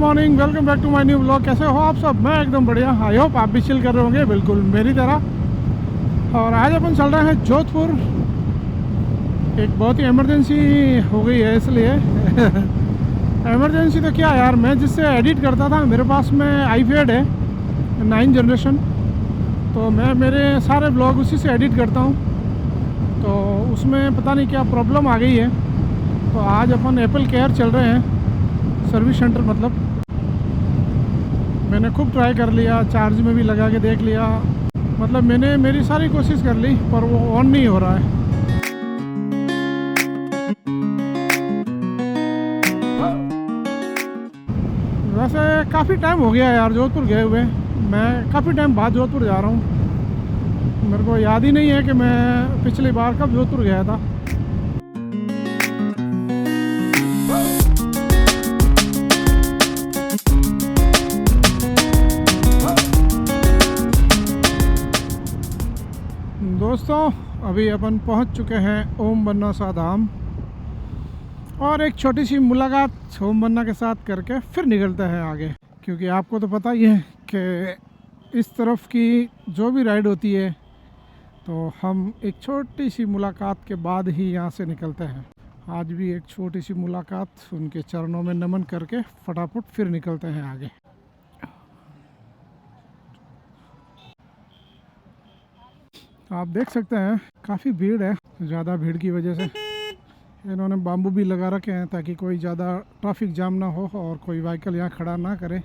Morning, welcome back to my new blog. कैसे हो आप सब? मैं एकदम बढ़िया। आई होप आप भी चिल कर रहे होंगे बिल्कुल मेरी तरह। और आज अपन चल रहे हैं जोधपुर। एक बहुत ही इमरजेंसी हो गई है इसलिए इमरजेंसी तो क्या यार, मैं जिससे एडिट करता था, मेरे पास में आईपैड है 9 जनरेशन, तो मैं मेरे सारे ब्लॉग उसी से एडिट करता हूँ। तो उसमें पता नहीं क्या प्रॉब्लम आ गई है, तो आज अपन एप्पल केयर चल रहे हैं, सर्विस सेंटर। मतलब मैंने खूब ट्राई कर लिया, चार्ज में भी लगा के देख लिया, मतलब मैंने मेरी सारी कोशिश कर ली, पर वो ऑन नहीं हो रहा है। वैसे काफ़ी टाइम हो गया यार जोधपुर गए हुए, मैं काफ़ी टाइम बाद जोधपुर जा रहा हूँ। मेरे को याद ही नहीं है कि मैं पिछली बार कब जोधपुर गया था। दोस्तों अभी अपन पहुंच चुके हैं ओम बन्ना सा धाम, और एक छोटी सी मुलाकात ओम बन्ना के साथ करके फिर निकलते हैं आगे। क्योंकि आपको तो पता ही है कि इस तरफ की जो भी राइड होती है तो हम एक छोटी सी मुलाकात के बाद ही यहाँ से निकलते हैं। आज भी एक छोटी सी मुलाकात, उनके चरणों में नमन करके फटाफट फिर निकलते हैं आगे। आप देख सकते हैं काफ़ी भीड़ है। ज़्यादा भीड़ की वजह से इन्होंने बाम्बू भी लगा रखे हैं ताकि कोई ज़्यादा ट्रैफिक जाम ना हो और कोई व्हीकल यहाँ खड़ा ना करे।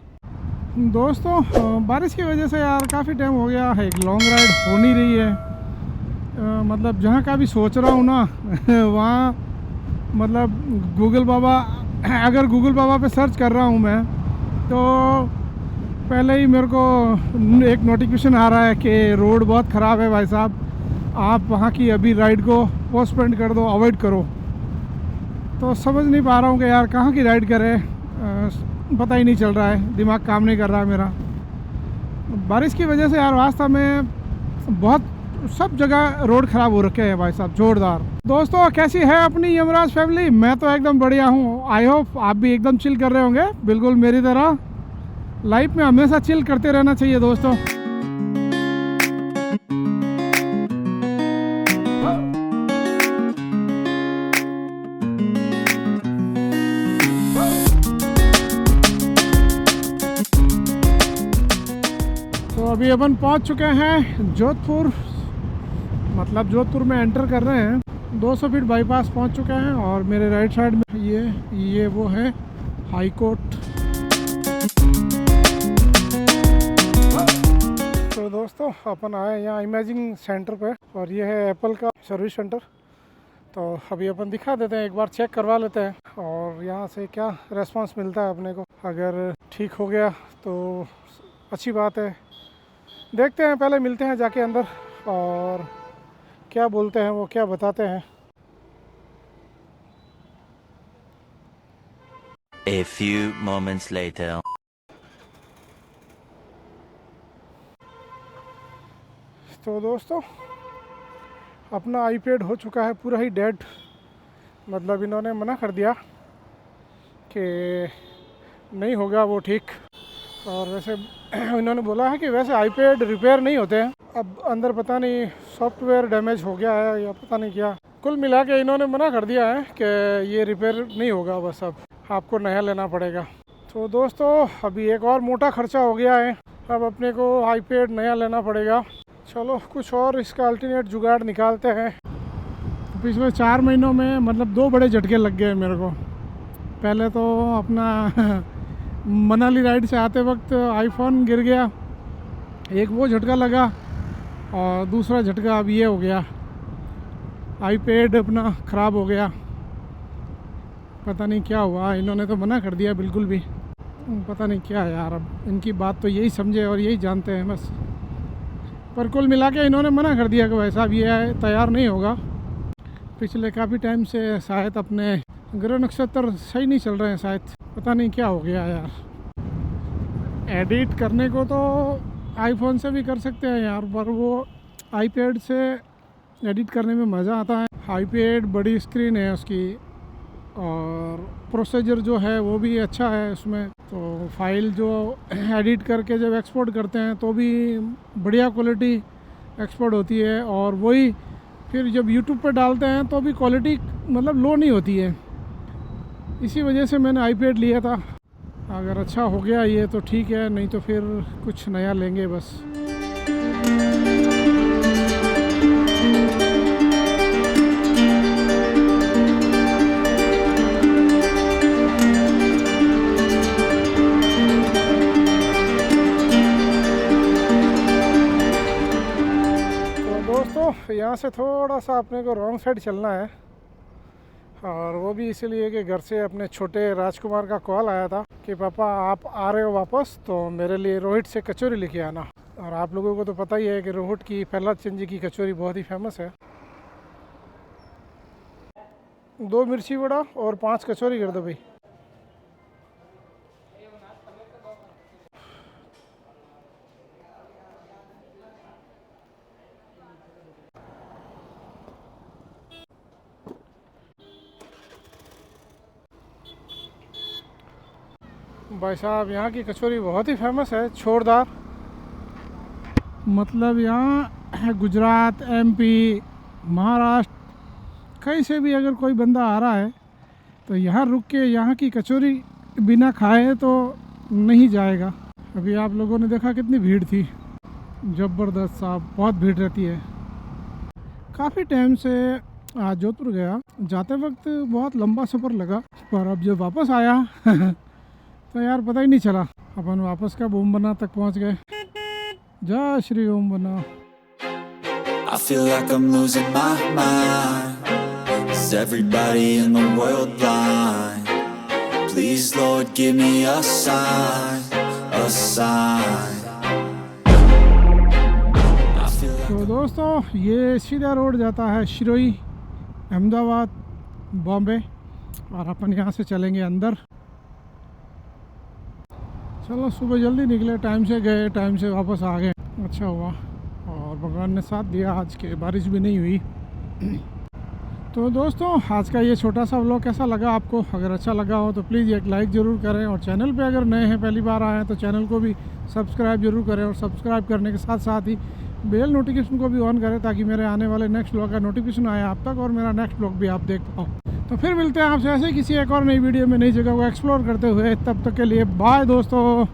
दोस्तों बारिश की वजह से यार काफ़ी टाइम हो गया है, एक लॉन्ग राइड हो नहीं रही है। मतलब जहाँ का भी सोच रहा हूँ ना वहाँ मतलब गूगल बाबा, अगर गूगल बाबा पे सर्च कर रहा हूँ मैं, तो पहले ही मेरे को एक नोटिफिकेशन आ रहा है कि रोड बहुत ख़राब है भाई साहब, आप वहाँ की अभी राइड को पोस्टपोन कर दो, अवॉइड करो। तो समझ नहीं पा रहा हूँ कि यार कहाँ की राइड करें, पता ही नहीं चल रहा है, दिमाग काम नहीं कर रहा है मेरा। बारिश की वजह से यार वास्तव में बहुत सब जगह रोड ख़राब हो रखे हैं भाई साहब, जोरदार। दोस्तों कैसी है अपनी यमराज फैमिली? मैं तो एकदम बढ़िया हूँ। आई होप आप भी एकदम चिल कर रहे होंगे बिल्कुल मेरी तरह। लाइफ में हमेशा चिल करते रहना चाहिए दोस्तों। तो अभी अपन पहुंच चुके हैं जोधपुर, मतलब जोधपुर में एंटर कर रहे हैं। 200 फीट बाईपास पहुंच चुके हैं, और मेरे राइट साइड में ये वो है हाई कोर्ट। तो दोस्तों अपन आए यहाँ इमेजिंग सेंटर पे, और ये है एप्पल का सर्विस सेंटर। तो अभी अपन दिखा देते हैं, एक बार चेक करवा लेते हैं, और यहाँ से क्या रेस्पॉन्स मिलता है अपने को। अगर ठीक हो गया तो अच्छी बात है, देखते हैं। पहले मिलते हैं जाके अंदर, और क्या बोलते हैं वो, क्या बताते हैं। A few moments later. तो दोस्तों अपना आईपैड हो चुका है पूरा ही डेड, मतलब इन्होंने मना कर दिया कि नहीं होगा वो ठीक। और वैसे इन्होंने बोला है कि वैसे आईपैड रिपेयर नहीं होते हैं, अब अंदर पता नहीं सॉफ्टवेयर डैमेज हो गया है या पता नहीं क्या। कुल मिला के इन्होंने मना कर दिया है कि ये रिपेयर नहीं होगा, बस अब आपको नया लेना पड़ेगा। तो दोस्तों अभी एक और मोटा खर्चा हो गया है, अब अपने को आईपैड नया लेना पड़ेगा। चलो कुछ और इसका अल्टरनेट जुगाड़ निकालते हैं। पिछले 4 महीनों में मतलब 2 बड़े झटके लग गए मेरे को। पहले तो अपना मनाली राइड से आते वक्त आईफोन गिर गया, एक वो झटका लगा, और दूसरा झटका अब ये हो गया, आईपैड अपना ख़राब हो गया। पता नहीं क्या हुआ, इन्होंने तो मना कर दिया बिल्कुल भी, पता नहीं क्या है यार। अब इनकी बात तो यही समझे और यही जानते हैं बस। पर कुल मिला के इन्होंने मना कर दिया कि भाई साहब ये तैयार नहीं होगा। पिछले काफ़ी टाइम से शायद अपने ग्रह नक्षत्र सही नहीं चल रहे हैं शायद, पता नहीं क्या हो गया यार। एडिट करने को तो आईफोन से भी कर सकते हैं यार, पर वो आईपैड से एडिट करने में मज़ा आता है। आईपैड बड़ी स्क्रीन है उसकी, और प्रोसीजर जो है वो भी अच्छा है उसमें, तो फाइल जो एडिट करके जब एक्सपोर्ट करते हैं तो भी बढ़िया क्वालिटी एक्सपोर्ट होती है, और वही फिर जब यूट्यूब पे डालते हैं तो भी क्वालिटी मतलब लो नहीं होती है। इसी वजह से मैंने आईपैड लिया था। अगर अच्छा हो गया ये तो ठीक है, नहीं तो फिर कुछ नया लेंगे बस। दोस्तों यहाँ से थोड़ा सा अपने को रॉन्ग साइड चलना है, और वो भी इसीलिए कि घर से अपने छोटे राजकुमार का कॉल आया था कि पापा आप आ रहे हो वापस, तो मेरे लिए रोहित से कचौरी लेके आना। और आप लोगों को तो पता ही है कि रोहित की प्रहलाद चंद जी की कचौरी बहुत ही फेमस है। 2 मिर्ची वड़ा और 5 कचौरी कर दो भाई। भाई साहब यहाँ की कचौरी बहुत ही फेमस है, छोरदार। मतलब यहाँ है गुजरात, एमपी, महाराष्ट्र, कहीं से भी अगर कोई बंदा आ रहा है तो यहाँ रुक के यहाँ की कचौरी बिना खाए तो नहीं जाएगा। अभी आप लोगों ने देखा कितनी भीड़ थी, ज़बरदस्त साहब, बहुत भीड़ रहती है। काफ़ी टाइम से आज जोधपुर गया, जाते वक्त बहुत लंबा सफ़र लगा, पर अब जब वापस आया तो यार पता ही नहीं चला। अपन वापस का ओम बना तक पहुंच गए। जय श्री ओम बना। I feel like I'm losing my mind. Is everybody in the world blind? Please Lord give me a sign, a sign. I feel like तो दोस्तों ये सीधा रोड जाता है शिरोई, अहमदाबाद, बॉम्बे, और अपन यहाँ से चलेंगे अंदर। चलो सुबह जल्दी निकले, टाइम से गए, टाइम से वापस आ गए, अच्छा हुआ। और भगवान ने साथ दिया, आज के बारिश भी नहीं हुई। तो दोस्तों आज का ये छोटा सा व्लॉग कैसा लगा आपको? अगर अच्छा लगा हो तो प्लीज़ एक लाइक ज़रूर करें, और चैनल पे अगर नए हैं, पहली बार आए हैं, तो चैनल को भी सब्सक्राइब ज़रूर करें, और सब्सक्राइब करने के साथ साथ ही बेल नोटिफिकेशन को भी ऑन करें, ताकि मेरे आने वाले नेक्स्ट व्लॉग का नोटिफिकेशन आए आप तक, और मेरा नेक्स्ट व्लॉग भी आप देख पाओ। तो फिर मिलते हैं आपसे ऐसे ही किसी एक और नई वीडियो में, नई जगह को एक्सप्लोर करते हुए। तब तक के लिए बाय दोस्तों।